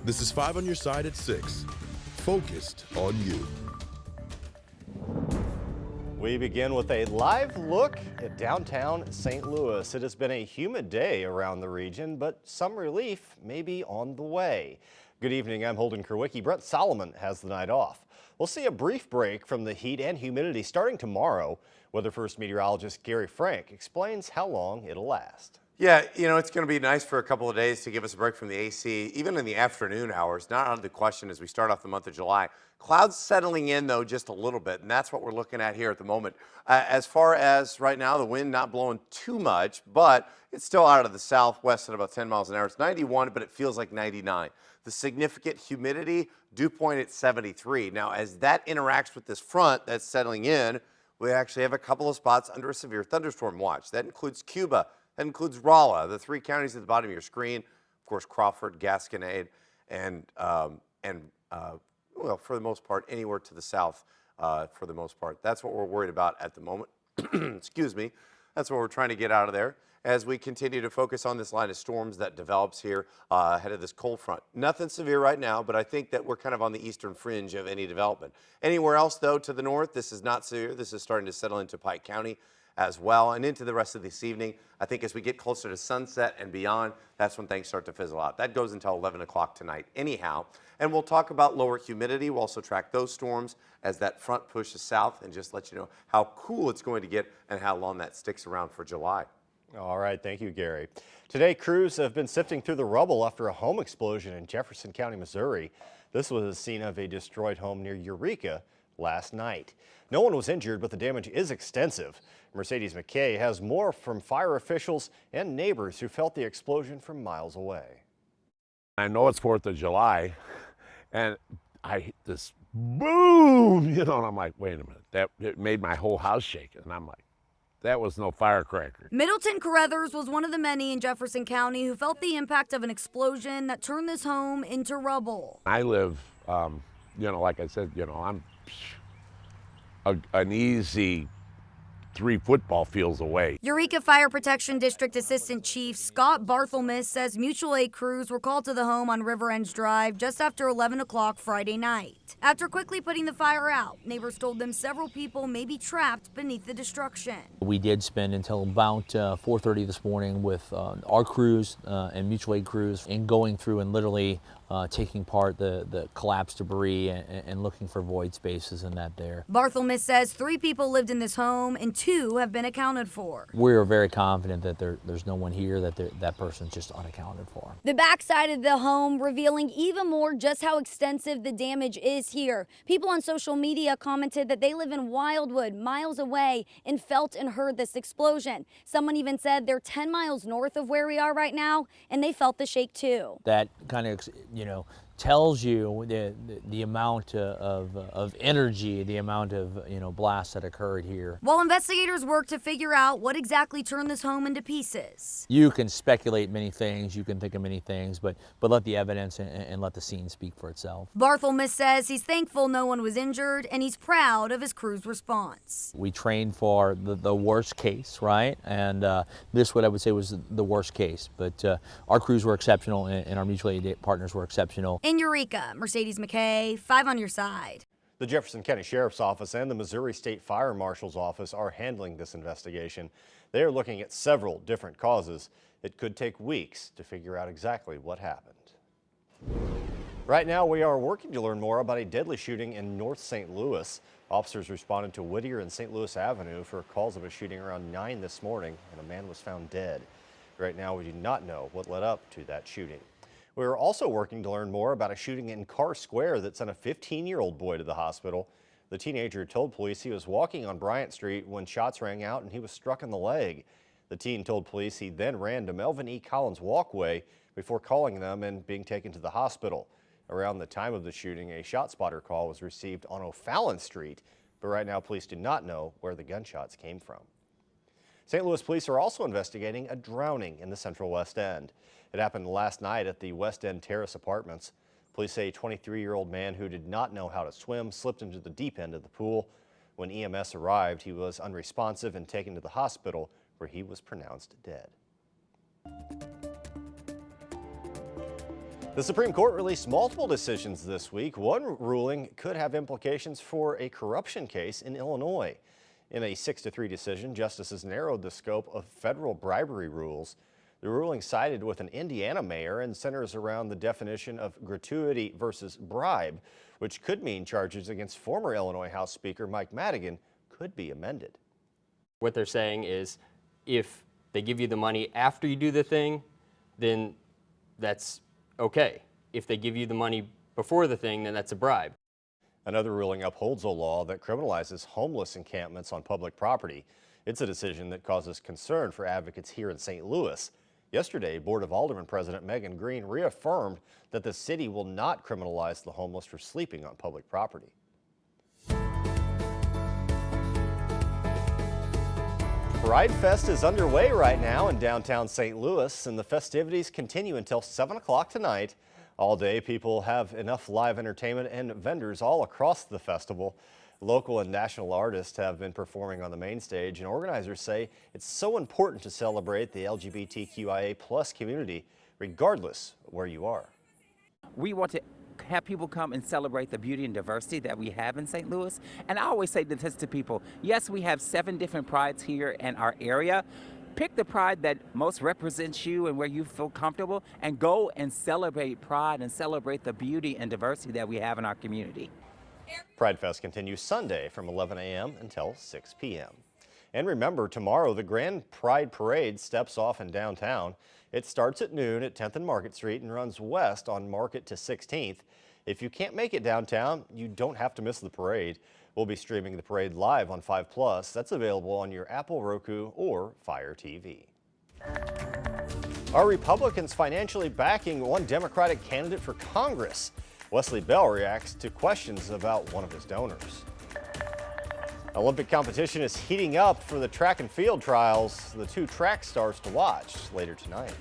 This is 5 on your side at 6. Focused on you. We begin with a live look at downtown St. Louis. It has been a humid day around the region, but some relief may be on the way. Good evening, I'm Holden Kerwicki. Brett Solomon has the night off. We'll see a brief break from the heat and humidity starting tomorrow. Weather First meteorologist Gary Frank explains how long it'll last. Yeah, it's going to be nice for a couple of days to give us a break from the AC, even in the afternoon hours. Not out of the question as we start off the month of July. Clouds settling in, though, just a little bit, and that's what we're looking at here at the moment. As far as right now, the wind not blowing too much, but it's still out of the southwest at about 10 miles an hour. It's 91, but it feels like 99. The significant humidity, dew point at 73. Now, as that interacts with this front that's settling in, we actually have a couple of spots under a severe thunderstorm watch. That includes Cuba. That includes Rolla, the three counties at the bottom of your screen. Of course, Crawford, Gasconade, and well, for the most part, anywhere to the south, for the most part. That's what we're worried about at the moment. Excuse me. That's what we're trying to get out of there as we continue to focus on this line of storms that develops here ahead of this cold front. Nothing severe right now, but I think that we're kind of on the eastern fringe of any development. Anywhere else, though, to the north, this is not severe. This is starting to settle into Pike County as well, and into the rest of this evening. I think as we get closer to sunset and beyond, that's when things start to fizzle out. That goes until 11 o'clock tonight anyhow. And we'll talk about lower humidity. We'll also track those storms as that front pushes south and just let you know how cool it's going to get and how long that sticks around for July. All right, thank you, Gary. Today, crews have been sifting through the rubble after a home explosion in Jefferson County, Missouri. This was the scene of a destroyed home near Eureka last night. No one was injured, but the damage is extensive. Mercedes McKay has more from fire officials and neighbors who felt the explosion from miles away. I know it's 4th of July, and I hit this boom, and I'm like, wait a minute, it made my whole house shake, and I'm like, that was no firecracker. Middleton Carruthers was one of the many in Jefferson County who felt the impact of an explosion that turned this home into rubble. I live, like I said, I'm an easy 3 football fields away. Eureka Fire Protection District Assistant Chief Scott Barthelmess says mutual aid crews were called to the home on River End Drive just after 11 o'clock Friday night. After quickly putting the fire out, neighbors told them several people may be trapped beneath the destruction. We did spend until about 4:30 this morning with our crews and mutual aid crews in going through and literally taking apart the collapsed debris and looking for void spaces in that there. Barthelmess says 3 people lived in this home and 2 have been accounted for. We're very confident that there's no one here, that person's just unaccounted for. The backside of the home revealing even more just how extensive the damage is here. People on social media commented that they live in Wildwood, miles away, and felt and heard this explosion. Someone even said they're 10 miles north of where we are right now, and they felt the shake too. That kind of, tells you the amount of energy, the amount of blasts that occurred here. While investigators work to figure out what exactly turned this home into pieces. You can speculate many things, you can think of many things, but let the evidence and let the scene speak for itself. Barthelmess says he's thankful no one was injured and he's proud of his crew's response. We trained for the worst case, right? And this, what I would say, was the worst case. But our crews were exceptional and our mutual aid partners were exceptional. In Eureka, Mercedes McKay, 5 on your side. The Jefferson County Sheriff's Office and the Missouri State Fire Marshal's Office are handling this investigation. They are looking at several different causes. It could take weeks to figure out exactly what happened. Right now, we are working to learn more about a deadly shooting in North St. Louis. Officers responded to Whittier and St. Louis Avenue for calls of a shooting around 9 this morning, and a man was found dead. Right now, we do not know what led up to that shooting. We are also working to learn more about a shooting in Carr Square that sent a 15-year-old boy to the hospital. The teenager told police he was walking on Bryant Street when shots rang out and he was struck in the leg. The teen told police he then ran to Melvin E. Collins Walkway before calling them and being taken to the hospital. Around the time of the shooting, a shot spotter call was received on O'Fallon Street, but right now police do not know where the gunshots came from. St. Louis police are also investigating a drowning in the Central West End. It happened last night at the West End Terrace Apartments. Police say a 23-year-old man who did not know how to swim slipped into the deep end of the pool. When EMS arrived, he was unresponsive and taken to the hospital where he was pronounced dead. The Supreme Court released multiple decisions this week. One ruling could have implications for a corruption case in Illinois. In a 6-3 decision, justices narrowed the scope of federal bribery rules. The ruling sided with an Indiana mayor and centers around the definition of gratuity versus bribe, which could mean charges against former Illinois House Speaker Mike Madigan could be amended. What they're saying is if they give you the money after you do the thing, then that's okay. If they give you the money before the thing, then that's a bribe. Another ruling upholds a law that criminalizes homeless encampments on public property. It's a decision that causes concern for advocates here in St. Louis. Yesterday, Board of Aldermen President Megan Green reaffirmed that the city will not criminalize the homeless for sleeping on public property. Pride Fest is underway right now in downtown St. Louis, and the festivities continue until 7 o'clock tonight. All day, people have enough live entertainment and vendors all across the festival. Local and national artists have been performing on the main stage, and organizers say it's so important to celebrate the LGBTQIA+ community, regardless of where you are. We want to have people come and celebrate the beauty and diversity that we have in St. Louis. And I always say this to people, yes, we have 7 different prides here in our area. Pick the pride that most represents you and where you feel comfortable, and go and celebrate pride and celebrate the beauty and diversity that we have in our community. Pride Fest continues Sunday from 11 a.m. until 6 p.m. And remember, tomorrow the Grand Pride Parade steps off in downtown. It starts at noon at 10th and Market Street and runs west on Market to 16th. If you can't make it downtown, you don't have to miss the parade. We'll be streaming the parade live on 5+. That's available on your Apple, Roku, or Fire TV. Are Republicans financially backing one Democratic candidate for Congress? Wesley Bell reacts to questions about one of his donors. Olympic competition is heating up for the track and field trials. The 2 track stars to watch later tonight.